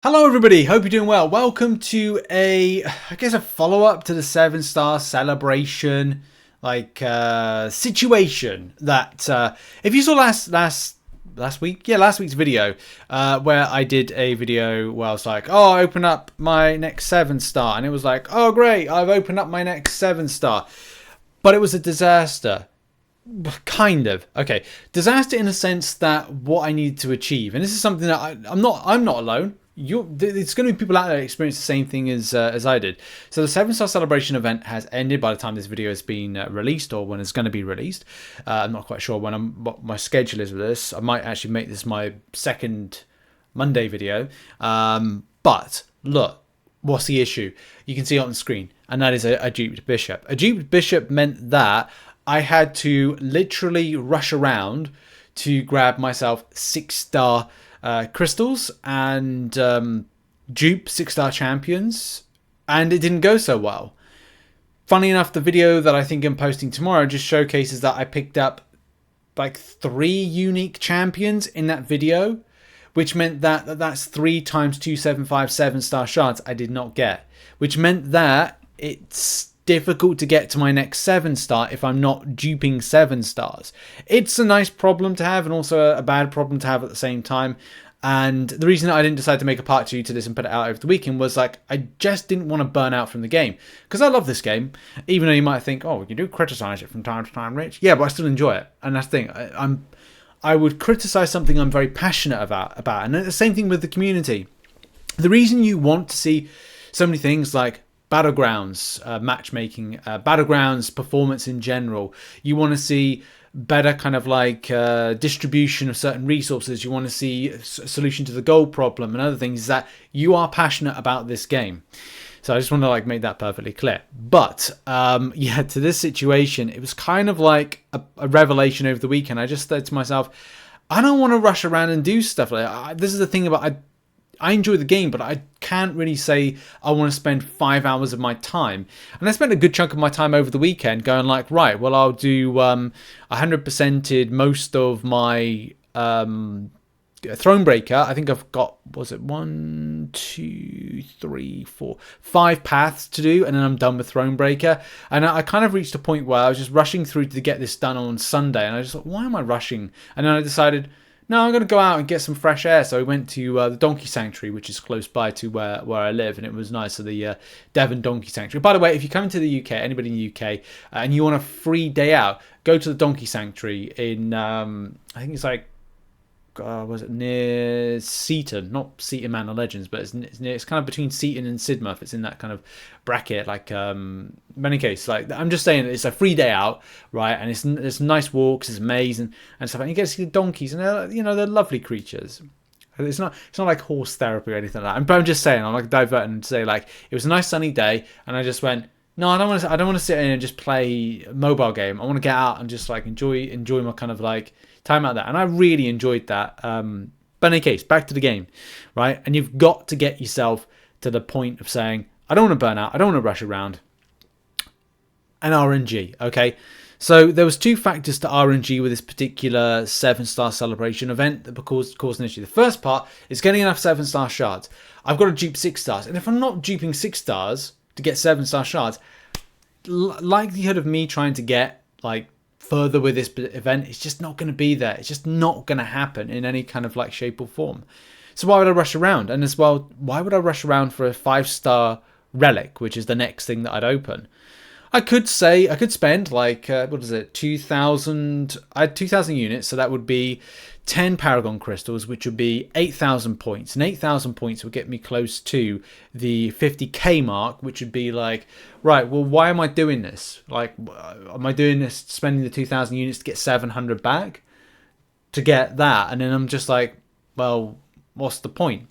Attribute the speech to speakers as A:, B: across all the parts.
A: Hello everybody, hope you're doing well. Welcome to a follow-up to the 7-star celebration situation that if you saw last week's video where I did a video where I was like, oh, open up my next 7-star, and it was like, oh great, I've opened up my next 7-star, but it was a disaster. Kind of. Okay, disaster in a sense that what I needed to achieve, and this is something that I'm not alone. It's going to be people out there that experience the same thing as I did. So the 7-star celebration event has ended by the time this video has been released, or when it's going to be released. I'm not quite sure what my schedule is with this. I might actually make this my second Monday video. But look, what's the issue? You can see it on the screen, and that is a duped bishop. A duped bishop meant that I had to literally rush around to grab myself 6-star crystals and dupe 6-star champions, and it didn't go so well. Funny enough, the video that I think I'm posting tomorrow just showcases that I picked up like 3 unique champions in that video, which meant that's 3 times 275 7-star shards I did not get, which meant that it's difficult to get to my next 7-star if I'm not duping 7-stars. It's a nice problem to have, and also a bad problem to have at the same time. And the reason that I didn't decide to make a part 2 to this and put it out over the weekend was like, I just didn't want to burn out from the game, because I love this game, even though you might think, oh, you do criticize it from time to time, Rich. Yeah, but I still enjoy it, and that's the thing. I would criticize something I'm very passionate about, and the same thing with the community. The reason you want to see so many things like battlegrounds matchmaking, battlegrounds performance in general, you want to see better kind of like distribution of certain resources, you want to see a solution to the gold problem and other things, is that you are passionate about this game. So I just want to like make that perfectly clear. But yeah, to this situation, it was kind of like a revelation over the weekend. I just said to myself, I don't want to rush around and do stuff like that. This is the thing about I enjoy the game, but I can't really say I want to spend 5 hours of my time. And I spent a good chunk of my time over the weekend going like, right, well, I'll do 100%ed most of my Thronebreaker. I think I've got, was it 1, 2, 3, 4, 5 paths to do, and then I'm done with Thronebreaker. And I kind of reached a point where I was just rushing through to get this done on Sunday, and I just thought, why am I rushing? And then I decided, no, I'm going to go out and get some fresh air. So we went to the Donkey Sanctuary, which is close by to where I live, and it was nice. So the Devon Donkey Sanctuary. By the way, if you come to the UK, anybody in the UK, and you want a free day out, go to the Donkey Sanctuary in, I think it's like, was it near Seaton? Not Seaton Man of Legends, but it's kind of between Seaton and Sidmouth. It's in that kind of bracket. Like, in any case, like, I'm just saying it's a free day out, right? And there's nice walks, there's maze and stuff. And you get to see the donkeys, and they're lovely creatures. It's not like horse therapy or anything like that. But I'm just saying, I'm like diverting to say, like, it was a nice sunny day, and I just went, no, I don't want to sit in and just play a mobile game. I want to get out and just like enjoy my kind of like time out there. And I really enjoyed that. But in any case, back to the game, right? And you've got to get yourself to the point of saying, I don't want to burn out. I don't want to rush around. And RNG, okay? So there was 2 factors to RNG with this particular 7-star celebration event that caused an issue. The first part is getting enough 7-star shards. I've got to dupe 6 stars. And if I'm not duping 6 stars to get 7-star shards, likelihood of me trying to get like further with this event is just not going to be there. It's just not going to happen in any kind of like shape or form. So why would I rush around? And as well, why would I rush around for a 5-star relic, which is the next thing that I'd open? I could spend like, what is it, 2,000, I had 2,000 units, so that would be 10 Paragon Crystals, which would be 8,000 points. And 8,000 points would get me close to the 50k mark, which would be like, right, well, why am I doing this? Like, am I doing this, spending the 2,000 units to get 700 back? To get that, and then I'm just like, well, what's the point?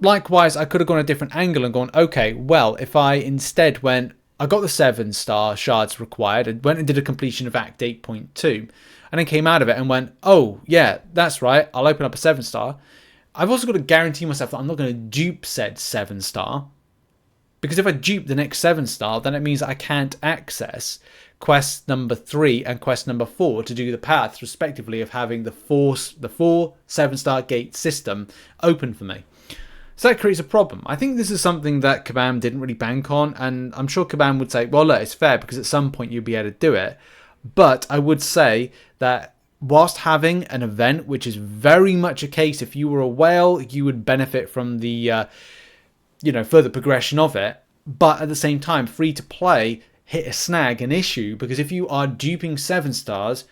A: Likewise, I could have gone a different angle and gone, okay, well, if I instead went, I got the 7-star shards required and went and did a completion of Act 8.2 and then came out of it and went, oh, yeah, that's right, I'll open up a 7-star. I've also got to guarantee myself that I'm not going to dupe said 7-star, because if I dupe the next 7-star, then it means I can't access quest number 3 and quest number 4 to do the paths, respectively, of having the four 7-star gate system open for me. So that creates a problem. I think this is something that Kabam didn't really bank on, and I'm sure Kabam would say, well, look, it's fair because at some point you'll be able to do it. But I would say that whilst having an event, which is very much a case, if you were a whale, you would benefit from the, further progression of it. But at the same time, free to play hit a snag, an issue, because if you are duping 7 stars,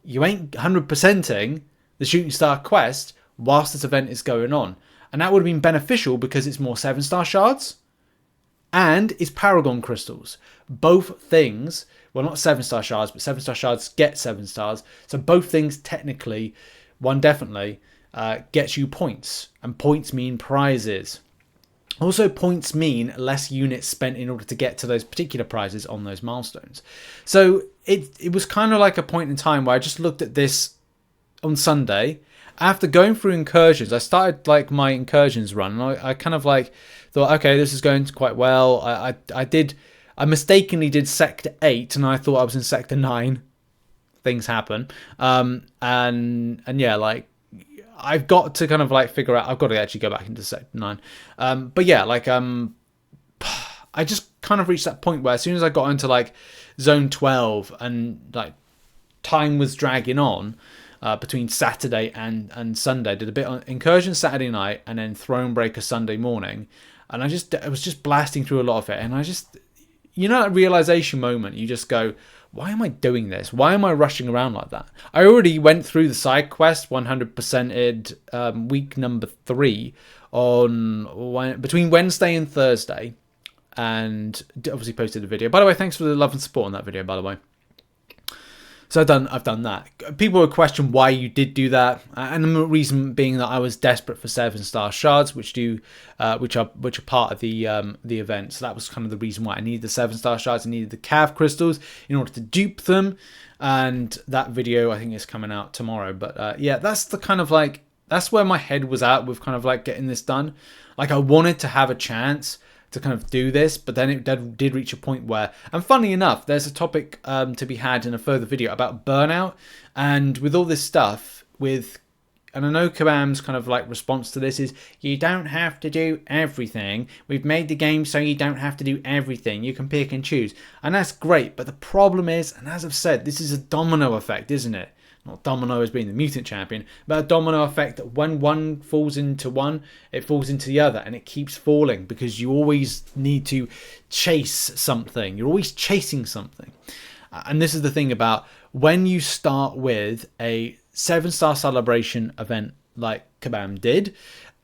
A: you ain't 100%ing the shooting star quest whilst this event is going on. And that would have been beneficial because it's more 7-star shards and it's Paragon crystals. Both things, well, not 7-star shards, but 7-star shards get 7 stars. So both things technically, one definitely, gets you points. And points mean prizes. Also, points mean less units spent in order to get to those particular prizes on those milestones. So it was kind of like a point in time where I just looked at this on Sunday. After going through incursions, I started like my incursions run, and I kind of like thought, okay, this is going quite well. I mistakenly did sector 8, and I thought I was in sector 9. Things happen, and yeah, like I've got to kind of like figure out. I've got to actually go back into sector 9, but yeah, like I just kind of reached that point where as soon as I got into like zone 12 and like time was dragging on. Between Saturday and Sunday, did a bit on incursion Saturday night and then Thronebreaker Sunday morning, and I was just blasting through a lot of it, and I just, that realization moment, you just go, why am I doing this? Why am I rushing around like that? I already went through the side quest 100%ed week number 3 between Wednesday and Thursday, and obviously posted a video. By the way, thanks for the love and support on that video, by the way. So I've done that. People would question why you did do that, and the reason being that I was desperate for 7-star shards, which are part of the event. So that was kind of the reason why I needed the 7-star shards. I needed the cav crystals in order to dupe them, and that video I think is coming out tomorrow. But yeah, that's the kind of like that's where my head was at with kind of like getting this done. Like I wanted to have a chance to kind of do this, but then it did reach a point where, and funnily enough, there's a topic to be had in a further video about burnout, and with all this stuff and I know Kabam's kind of like response to this is, you don't have to do everything. We've made the game so you don't have to do everything. You can pick and choose, and that's great. But the problem is, and as I've said, this is a domino effect, isn't it? Not domino as being the mutant champion, but a domino effect that when one falls into one, it falls into the other, and it keeps falling because you always need to chase something. You're always chasing something. And this is the thing about when you start with a 7-star celebration event like Kabam did,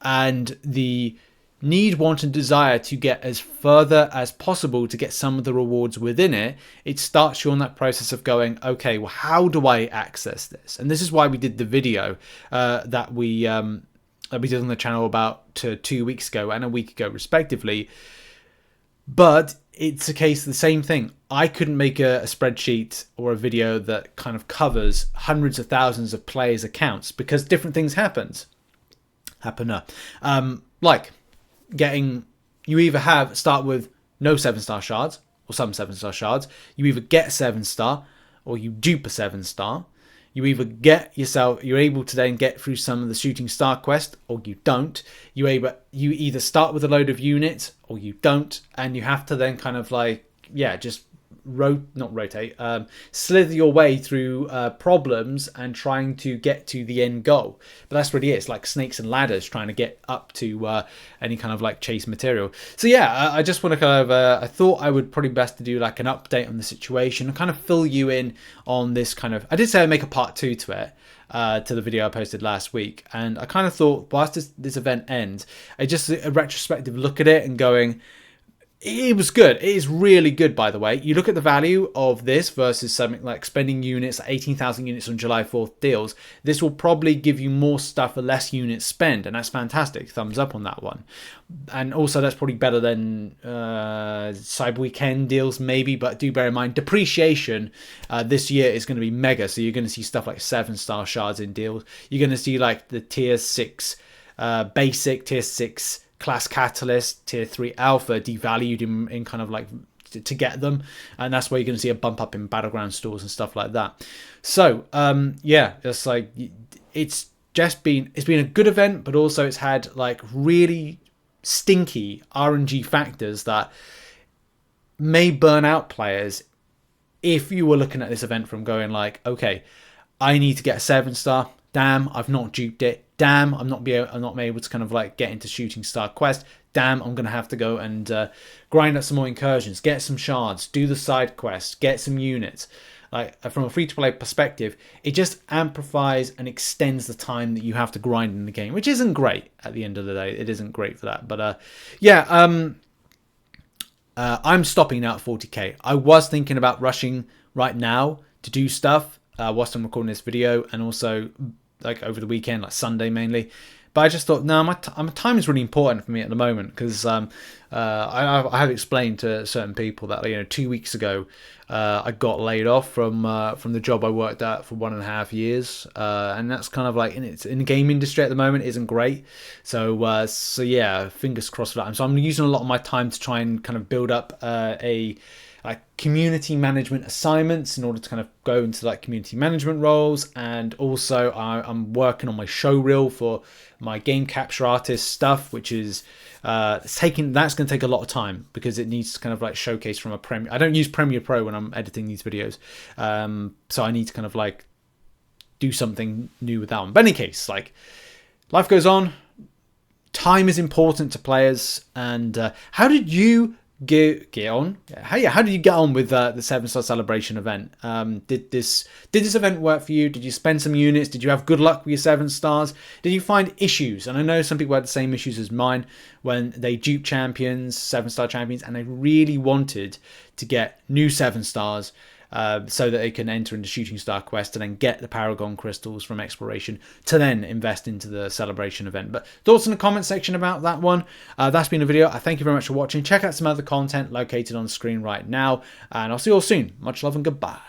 A: and the need, want, and desire to get as further as possible to get some of the rewards within it, it starts you on that process of going, okay, well, how do I access this? And this is why we did the video that we did on the channel about 2 weeks ago and a week ago, respectively. But it's a case of the same thing. I couldn't make a spreadsheet or a video that kind of covers hundreds of thousands of players' accounts because different things happen. Like you either start with no 7-star shards or some 7-star shards. You either get 7-star or you dupe a 7-star. You either you're able to then get through some of the shooting star quest, or you don't. You either start with a load of units or you don't, and you have to then kind of like, just slither your way through problems and trying to get to the end goal. But that's really it. It's like snakes and ladders trying to get up to any kind of like chase material. So yeah, I just want to kind of I thought I would probably best to do like an update on the situation and kind of fill you in on this kind of, I did say I'd make a part 2 to it, to the video I posted last week, and I kind of thought whilst this event ends, I just a retrospective look at it and going, it was good. It is really good, by the way. You look at the value of this versus something like spending units, 18,000 units on July 4th deals. This will probably give you more stuff for less units spent, and that's fantastic. Thumbs up on that one. And also, that's probably better than Cyber Weekend deals, maybe. But do bear in mind, depreciation this year is going to be mega. So you're going to see stuff like 7-star shards in deals. You're going to see like the tier 6 basic, tier 6 class catalyst, tier 3 alpha devalued in kind of like to get them, and that's where you're going to see a bump up in battleground stores and stuff like that. So yeah, it's like it's been a good event, but also it's had like really stinky RNG factors that may burn out players if you were looking at this event from going like, okay, I need to get a 7-star. Damn, I've not duped it. Damn, I'm not able to kind of like get into shooting star quest. Damn, I'm going to have to go and grind out some more incursions, get some shards, do the side quests, get some units. Like from a free-to-play perspective, it just amplifies and extends the time that you have to grind in the game, which isn't great at the end of the day. It isn't great for that. But I'm stopping now at 40k. I was thinking about rushing right now to do stuff whilst I'm recording this video, and also like over the weekend, like Sunday mainly. But I just thought, no, my time is really important for me at the moment, because I have explained to certain people that 2 weeks ago I got laid off from the job I worked at for 1.5 years, and that's kind of like in the game industry at the moment isn't great. So yeah, fingers crossed for that. So I'm using a lot of my time to try and kind of build up community management assignments in order to kind of go into like community management roles, and also I'm working on my show reel for my game capture artist stuff, which is that's going to take a lot of time, because it needs to kind of like showcase from a Premiere. I don't use Premiere Pro when I'm editing these videos, so I need to kind of like do something new with that one. But in any case, like, life goes on, time is important to players. And how did you get on? How did you get on with the 7-star celebration event? Did this event work for you? Did you spend some units? Did you have good luck with your 7 stars? Did you find issues? And I know some people had the same issues as mine when they duped champions, 7-star champions, and they really wanted to get new 7 stars so that they can enter into shooting star quest and then get the paragon crystals from exploration to then invest into the celebration event. But thoughts in the comment section about that one. That's been a video. I thank you very much for watching. Check out some other content located on the screen right now, and I'll see you all soon. Much love and goodbye.